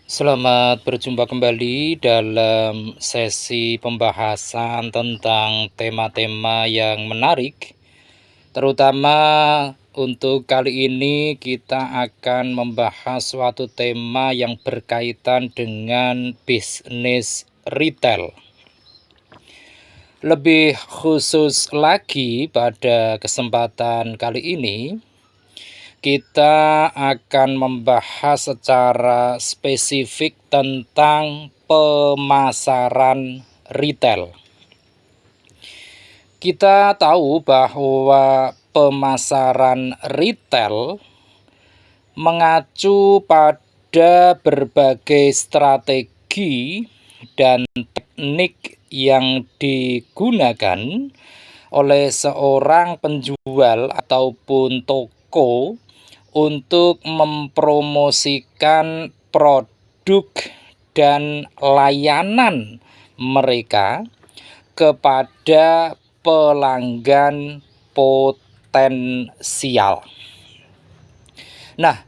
Selamat berjumpa kembali dalam sesi pembahasan tentang tema-tema yang menarik, terutama untuk kali ini kita akan membahas suatu tema yang berkaitan dengan bisnis retail. Lebih khusus lagi pada kesempatan kali ini, kita akan membahas secara spesifik tentang pemasaran retail. Kita tahu bahwa pemasaran retail mengacu pada berbagai strategi dan teknik yang digunakan oleh seorang penjual ataupun toko untuk mempromosikan produk dan layanan mereka kepada pelanggan potensial. Nah,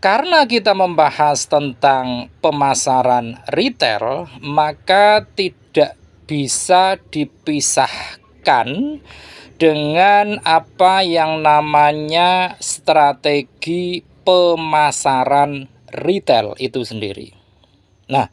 karena kita membahas tentang pemasaran retail, maka tidak bisa dipisahkan dengan apa yang namanya strategi pemasaran retail itu sendiri. Nah,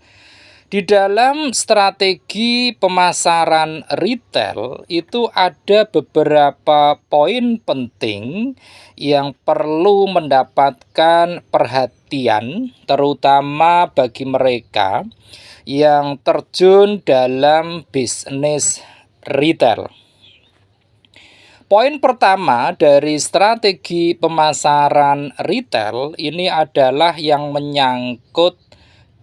di dalam strategi pemasaran retail itu ada beberapa poin penting yang perlu mendapatkan perhatian, terutama bagi mereka yang terjun dalam bisnis retail. Poin pertama dari strategi pemasaran retail ini adalah yang menyangkut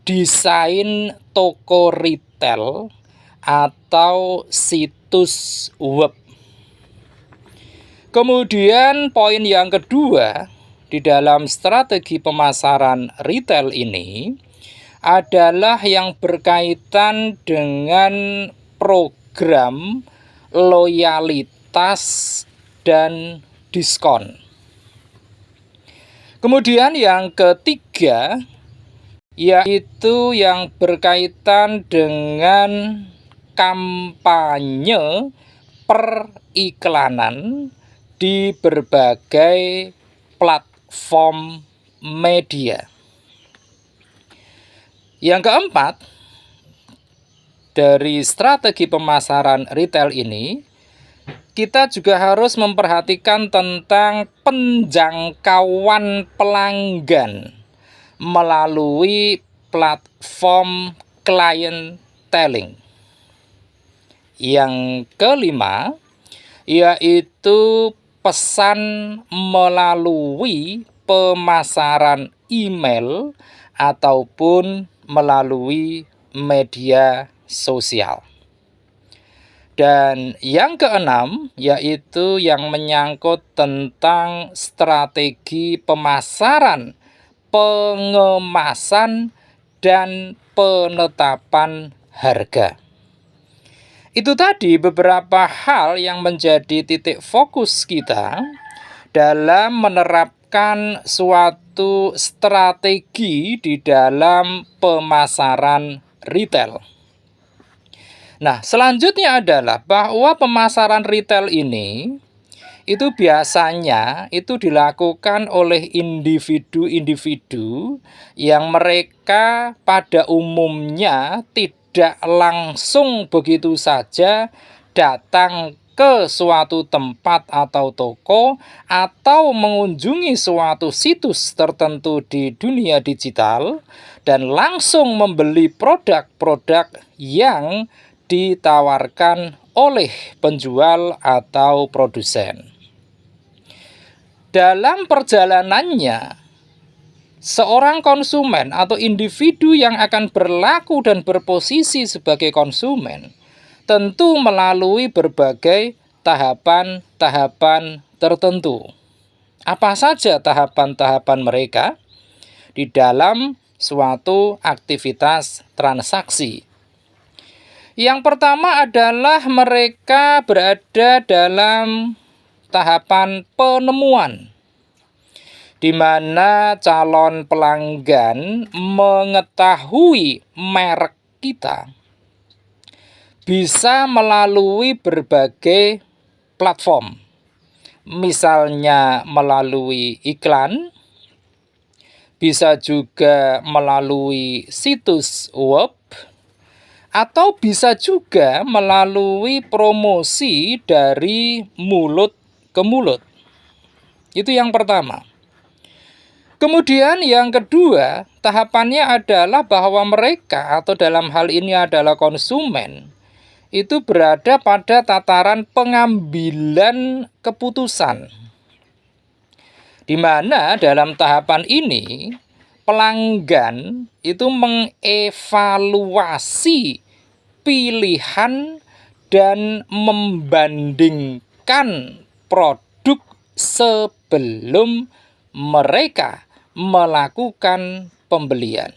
desain toko retail atau situs web. Kemudian poin yang kedua di dalam strategi pemasaran retail ini adalah yang berkaitan dengan program loyalitas dan diskon. Kemudian yang ketiga yaitu yang berkaitan dengan kampanye periklanan di berbagai platform media. Yang keempat, dari strategi pemasaran retail ini, kita juga harus memperhatikan tentang penjangkauan pelanggan melalui platform clienteling. Yang kelima, yaitu pesan melalui pemasaran email ataupun melalui media sosial. Dan yang keenam, yaitu yang menyangkut tentang strategi pemasaran, pengemasan, dan penetapan harga. Itu tadi beberapa hal yang menjadi titik fokus kita dalam menerapkan suatu strategi di dalam pemasaran retail. Nah, selanjutnya adalah bahwa pemasaran retail ini itu biasanya itu dilakukan oleh individu-individu yang mereka pada umumnya tidak langsung begitu saja datang ke suatu tempat atau toko atau mengunjungi suatu situs tertentu di dunia digital dan langsung membeli produk-produk yang ditawarkan oleh penjual atau produsen. Dalam perjalanannya, seorang konsumen atau individu yang akan berlaku dan berposisi sebagai konsumen tentu melalui berbagai tahapan-tahapan tertentu. Apa saja tahapan-tahapan mereka di dalam suatu aktivitas transaksi? Yang pertama adalah mereka berada dalam tahapan penemuan. di mana calon pelanggan mengetahui merek kita bisa melalui berbagai platform, misalnya melalui iklan, bisa juga melalui situs web, atau bisa juga melalui promosi dari mulut ke mulut. Itu yang pertama. Kemudian yang kedua, tahapannya adalah bahwa mereka, atau dalam hal ini adalah konsumen, itu berada pada tataran pengambilan keputusan, di mana dalam tahapan ini pelanggan itu mengevaluasi pilihan dan membandingkan produk sebelum mereka melakukan pembelian.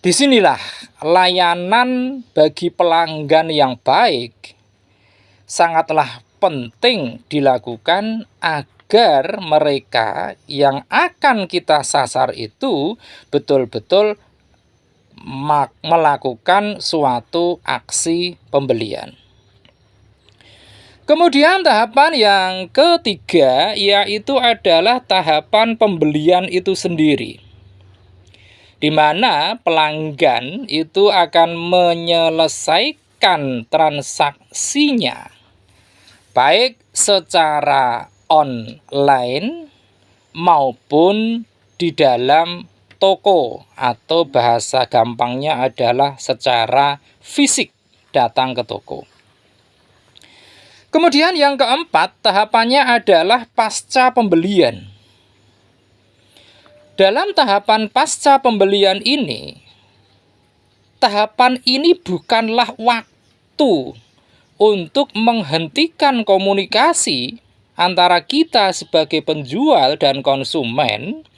Disinilah layanan bagi pelanggan yang baik sangatlah penting dilakukan agar mereka yang akan kita sasar itu betul-betul melakukan suatu aksi pembelian. Kemudian tahapan yang ketiga yaitu adalah tahapan pembelian itu sendiri, di mana pelanggan itu akan menyelesaikan transaksinya baik secara online maupun di dalam toko, atau bahasa gampangnya adalah secara fisik datang ke toko. Kemudian yang keempat, tahapannya adalah pasca pembelian. Dalam tahapan pasca pembelian ini, tahapan ini bukanlah waktu untuk menghentikan komunikasi antara kita sebagai penjual dan konsumen,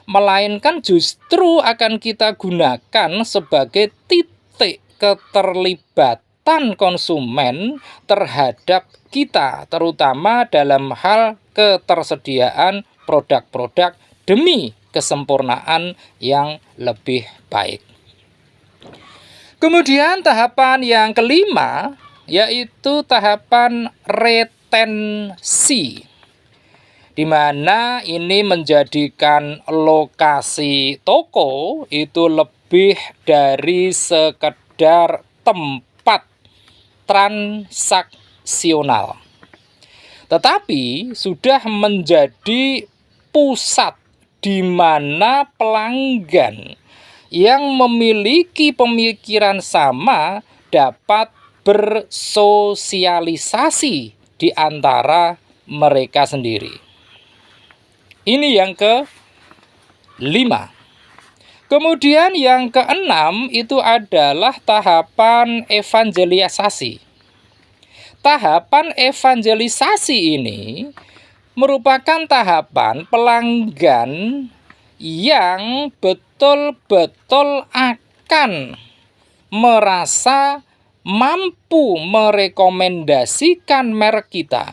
melainkan justru akan kita gunakan sebagai titik keterlibatan konsumen terhadap kita, terutama dalam hal ketersediaan produk-produk demi kesempurnaan yang lebih baik. Kemudian tahapan yang kelima yaitu tahapan retensi, di mana ini menjadikan lokasi toko itu lebih dari sekedar tempat transaksional, tetapi sudah menjadi pusat di mana pelanggan yang memiliki pemikiran sama dapat bersosialisasi di antara mereka sendiri. Ini yang kelima. Kemudian yang keenam itu adalah tahapan evangelisasi. Tahapan evangelisasi ini merupakan tahapan pelanggan yang betul-betul akan merasa mampu merekomendasikan merek kita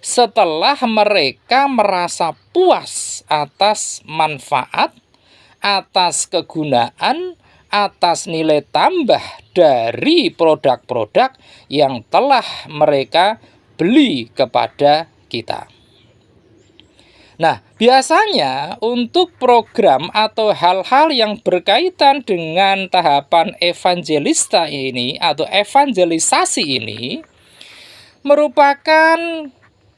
setelah mereka merasa puas atas manfaat, atas kegunaan, atas nilai tambah dari produk-produk yang telah mereka beli kepada kita. Nah, biasanya untuk program atau hal-hal yang berkaitan dengan tahapan evangelista ini atau evangelisasi ini merupakan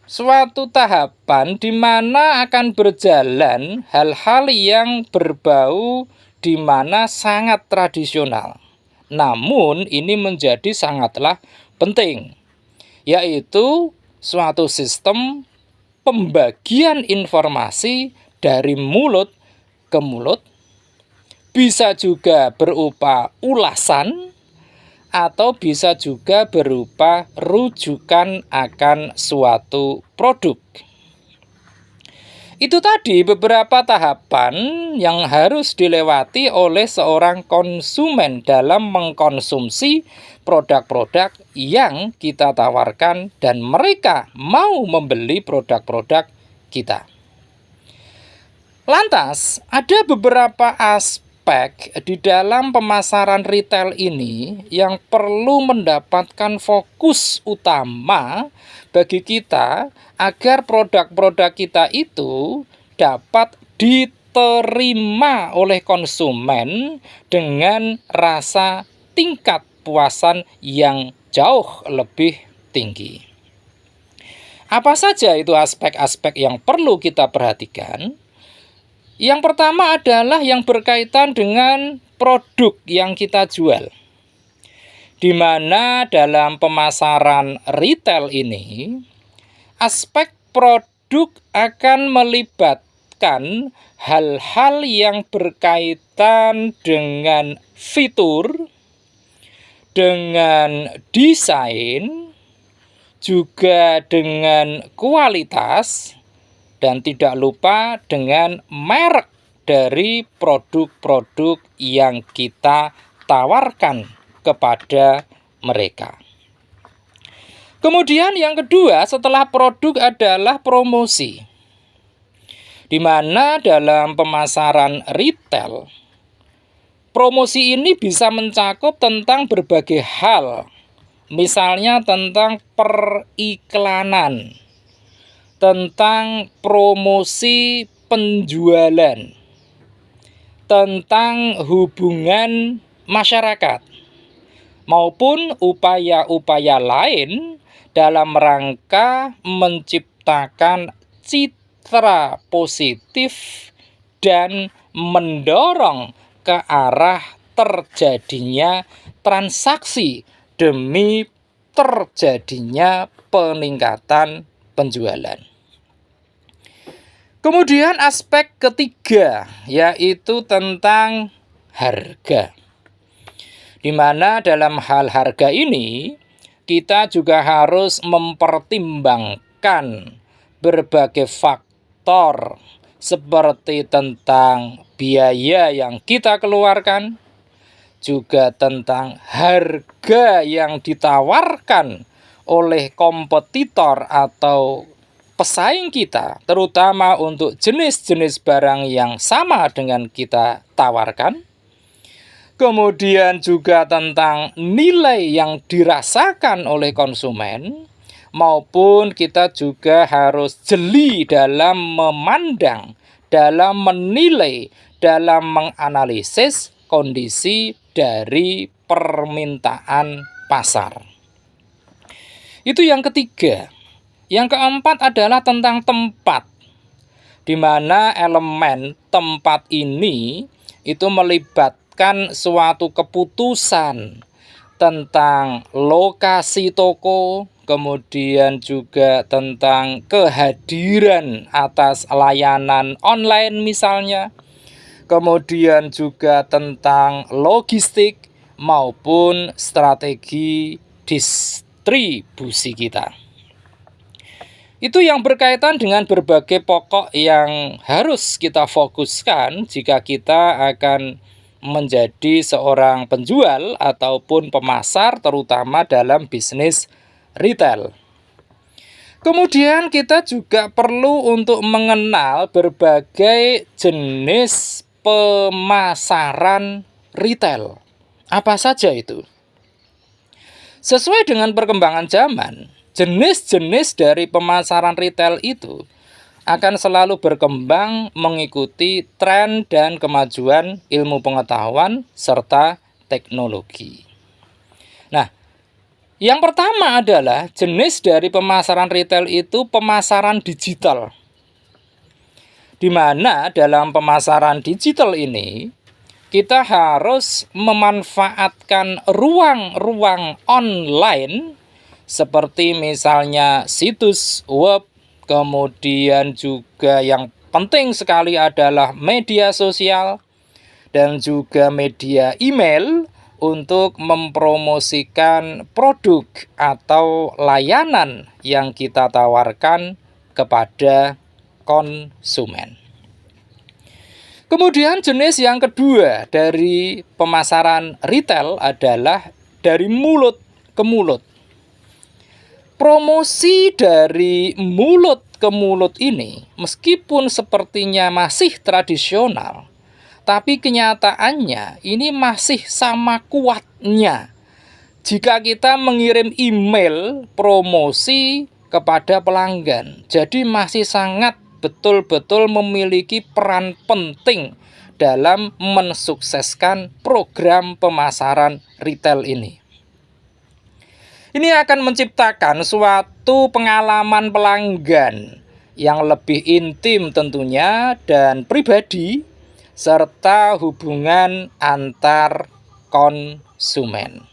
suatu tahapan di mana akan berjalan hal-hal yang berbau di mana sangat tradisional. Namun ini menjadi sangatlah penting, yaitu suatu sistem pembagian informasi dari mulut ke mulut, bisa juga berupa ulasan atau bisa juga berupa rujukan akan suatu produk. Itu tadi beberapa tahapan yang harus dilewati oleh seorang konsumen dalam mengkonsumsi produk-produk yang kita tawarkan dan mereka mau membeli produk-produk kita. Lantas, ada beberapa aspek di dalam pemasaran retail ini yang perlu mendapatkan fokus utama bagi kita agar produk-produk kita itu dapat diterima oleh konsumen dengan rasa tingkat puasan yang jauh lebih tinggi. Apa saja itu aspek-aspek yang perlu kita perhatikan? Yang pertama adalah yang berkaitan dengan produk yang kita jual. Di mana dalam pemasaran retail ini, aspek produk akan melibatkan hal-hal yang berkaitan dengan fitur, dengan desain, juga dengan kualitas, dan tidak lupa dengan merek dari produk-produk yang kita tawarkan kepada mereka. Kemudian yang kedua setelah produk adalah promosi. Di mana dalam pemasaran retail, promosi ini bisa mencakup tentang berbagai hal. Misalnya tentang periklanan, tentang promosi penjualan, tentang hubungan masyarakat, maupun upaya-upaya lain dalam rangka menciptakan citra positif dan mendorong ke arah terjadinya transaksi demi terjadinya peningkatan penjualan. Kemudian aspek ketiga yaitu tentang harga. Di mana dalam hal harga ini kita juga harus mempertimbangkan berbagai faktor seperti tentang biaya yang kita keluarkan, juga tentang harga yang ditawarkan oleh kompetitor atau pesaing kita, terutama untuk jenis-jenis barang yang sama dengan kita tawarkan. Kemudian juga tentang nilai yang dirasakan oleh konsumen, maupun kita juga harus jeli dalam memandang, dalam menilai, dalam menganalisis kondisi dari permintaan pasar. Itu yang ketiga. Yang keempat adalah tentang tempat, di mana elemen tempat ini itu melibatkan suatu keputusan tentang lokasi toko, kemudian juga tentang kehadiran atas layanan online misalnya, kemudian juga tentang logistik maupun strategi distribusi kita. Itu yang berkaitan dengan berbagai pokok yang harus kita fokuskan jika kita akan menjadi seorang penjual ataupun pemasar, terutama dalam bisnis retail. Kemudian kita juga perlu untuk mengenal berbagai jenis pemasaran retail. Apa saja itu? Sesuai dengan perkembangan zaman, jenis-jenis dari pemasaran retail itu akan selalu berkembang mengikuti tren dan kemajuan ilmu pengetahuan serta teknologi. Nah, yang pertama adalah jenis dari pemasaran retail itu pemasaran digital. Di mana dalam pemasaran digital ini kita harus memanfaatkan ruang-ruang online seperti misalnya situs web, kemudian juga yang penting sekali adalah media sosial dan juga media email untuk mempromosikan produk atau layanan yang kita tawarkan kepada konsumen. Kemudian jenis yang kedua dari pemasaran retail adalah dari mulut ke mulut. Promosi dari mulut ke mulut ini, meskipun sepertinya masih tradisional, tapi kenyataannya ini masih sama kuatnya jika kita mengirim email promosi kepada pelanggan. Jadi masih sangat betul-betul memiliki peran penting dalam mensukseskan program pemasaran retail ini. Ini akan menciptakan suatu pengalaman pelanggan yang lebih intim tentunya dan pribadi, serta hubungan antar konsumen.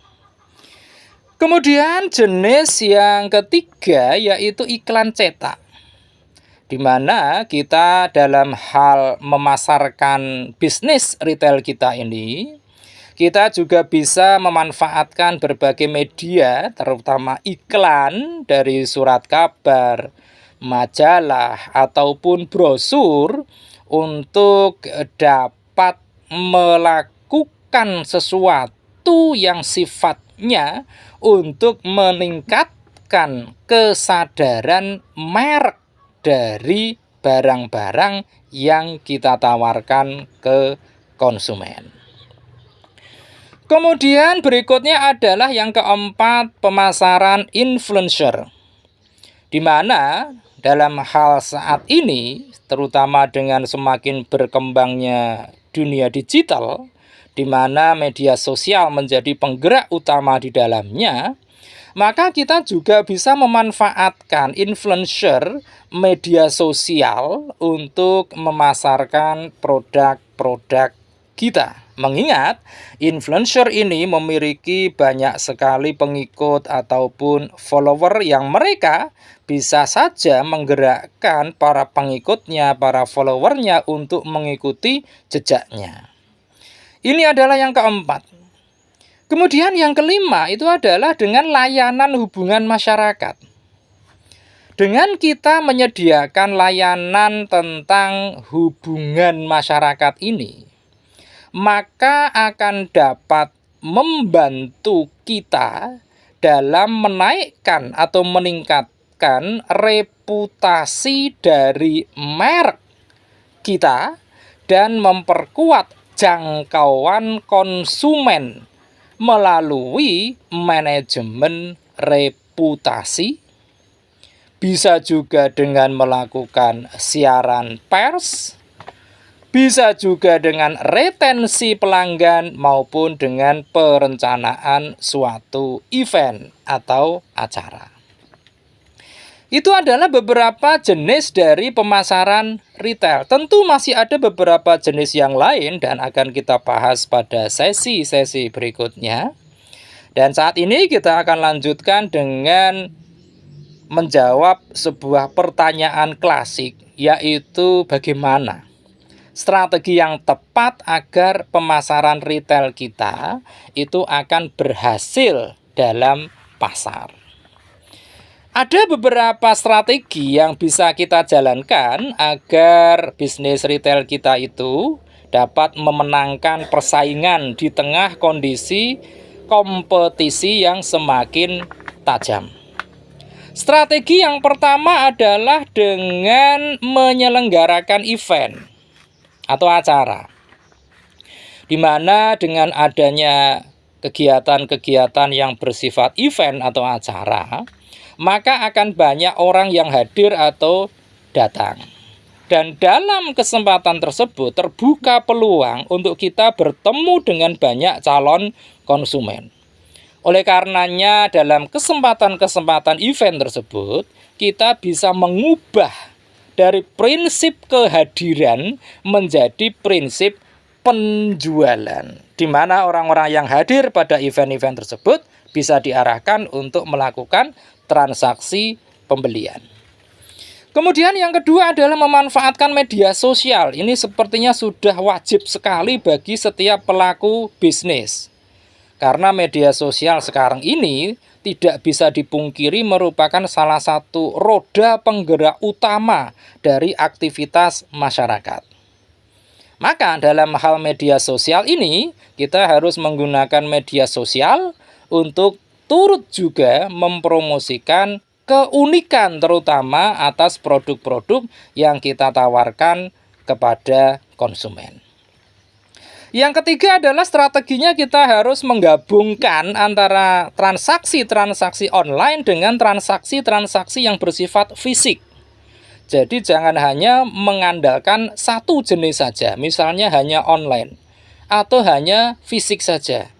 Kemudian jenis yang ketiga yaitu iklan cetak, di mana kita dalam hal memasarkan bisnis retail kita ini, kita juga bisa memanfaatkan berbagai media, terutama iklan dari surat kabar, majalah, ataupun brosur untuk dapat melakukan sesuatu yang sifatnya untuk meningkatkan kesadaran merek dari barang-barang yang kita tawarkan ke konsumen. Kemudian berikutnya adalah yang keempat, pemasaran influencer, di mana dalam hal saat ini, terutama dengan semakin berkembangnya dunia digital, di mana media sosial menjadi penggerak utama di dalamnya, maka kita juga bisa memanfaatkan influencer media sosial untuk memasarkan produk-produk kita. Mengingat influencer ini memiliki banyak sekali pengikut ataupun follower yang mereka bisa saja menggerakkan para pengikutnya, para followernya untuk mengikuti jejaknya. Ini adalah yang keempat. Kemudian yang kelima itu adalah dengan layanan hubungan masyarakat. Dengan kita menyediakan layanan tentang hubungan masyarakat ini, maka akan dapat membantu kita dalam menaikkan atau meningkatkan reputasi dari merek kita dan memperkuat jangkauan konsumen melalui manajemen reputasi. Bisa juga dengan melakukan siaran pers, bisa juga dengan retensi pelanggan maupun dengan perencanaan suatu event atau acara. Itu adalah beberapa jenis dari pemasaran retail. Tentu masih ada beberapa jenis yang lain dan akan kita bahas pada sesi-sesi berikutnya. Dan saat ini kita akan lanjutkan dengan menjawab sebuah pertanyaan klasik, yaitu bagaimana strategi yang tepat agar pemasaran retail kita itu akan berhasil dalam pasar. Ada beberapa strategi yang bisa kita jalankan agar bisnis retail kita itu dapat memenangkan persaingan di tengah kondisi kompetisi yang semakin tajam. Strategi yang pertama adalah dengan menyelenggarakan event atau acara, di mana dengan adanya kegiatan-kegiatan yang bersifat event atau acara, maka akan banyak orang yang hadir atau datang. Dan dalam kesempatan tersebut terbuka peluang untuk kita bertemu dengan banyak calon konsumen. Oleh karenanya dalam kesempatan-kesempatan event tersebut, kita bisa mengubah dari prinsip kehadiran menjadi prinsip penjualan, di mana orang-orang yang hadir pada event-event tersebut bisa diarahkan untuk melakukan transaksi pembelian. Kemudian yang kedua adalah memanfaatkan media sosial. Ini sepertinya sudah wajib sekali bagi setiap pelaku bisnis. Karena media sosial sekarang ini tidak bisa dipungkiri merupakan salah satu roda penggerak utama dari aktivitas masyarakat. Maka dalam hal media sosial ini, kita harus menggunakan media sosial untuk turut juga mempromosikan keunikan terutama atas produk-produk yang kita tawarkan kepada konsumen. Yang ketiga adalah strateginya kita harus menggabungkan antara transaksi-transaksi online dengan transaksi-transaksi yang bersifat fisik. Jadi jangan hanya mengandalkan satu jenis saja, misalnya hanya online atau hanya fisik saja.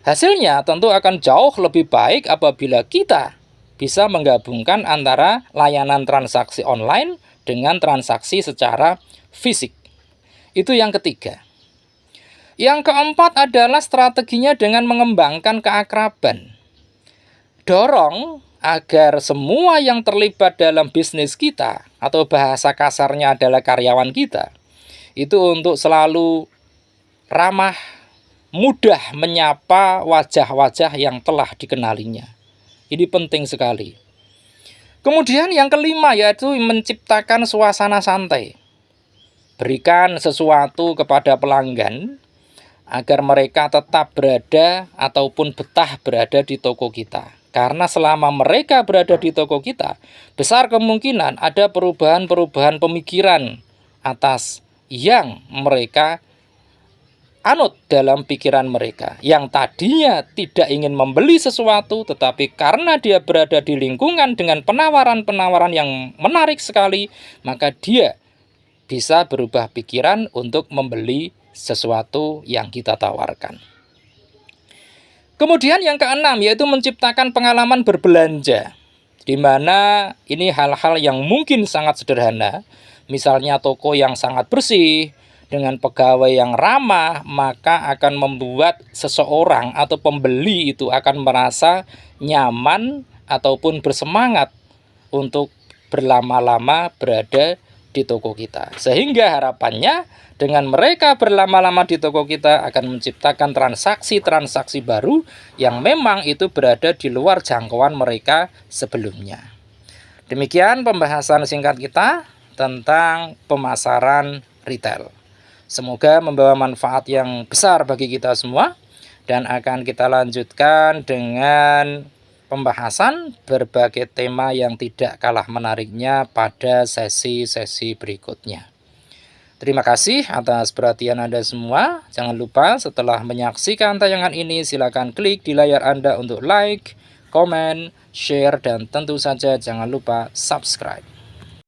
Hasilnya tentu akan jauh lebih baik apabila kita bisa menggabungkan antara layanan transaksi online dengan transaksi secara fisik. Itu yang ketiga. Yang keempat adalah strateginya dengan mengembangkan keakraban. Dorong agar semua yang terlibat dalam bisnis kita, atau bahasa kasarnya adalah karyawan kita, itu untuk selalu ramah, mudah menyapa wajah-wajah yang telah dikenalinya. Ini penting sekali. Kemudian yang kelima yaitu menciptakan suasana santai. Berikan sesuatu kepada pelanggan agar mereka tetap berada ataupun betah berada di toko kita. Karena selama mereka berada di toko kita, besar kemungkinan ada perubahan-perubahan pemikiran atas yang mereka anut dalam pikiran mereka. Yang tadinya tidak ingin membeli sesuatu, tetapi karena dia berada di lingkungan dengan penawaran-penawaran yang menarik sekali, maka dia bisa berubah pikiran untuk membeli sesuatu yang kita tawarkan. Kemudian yang keenam yaitu menciptakan pengalaman berbelanja, di mana ini hal-hal yang mungkin sangat sederhana, misalnya toko yang sangat bersih dengan pegawai yang ramah, maka akan membuat seseorang atau pembeli itu akan merasa nyaman ataupun bersemangat untuk berlama-lama berada di toko kita. Sehingga harapannya dengan mereka berlama-lama di toko kita akan menciptakan transaksi-transaksi baru yang memang itu berada di luar jangkauan mereka sebelumnya. Demikian pembahasan singkat kita tentang pemasaran retail. Semoga membawa manfaat yang besar bagi kita semua, dan akan kita lanjutkan dengan pembahasan berbagai tema yang tidak kalah menariknya pada sesi-sesi berikutnya. Terima kasih atas perhatian Anda semua. Jangan lupa setelah menyaksikan tayangan ini silakan klik di layar Anda untuk like, komen, share, dan tentu saja jangan lupa subscribe.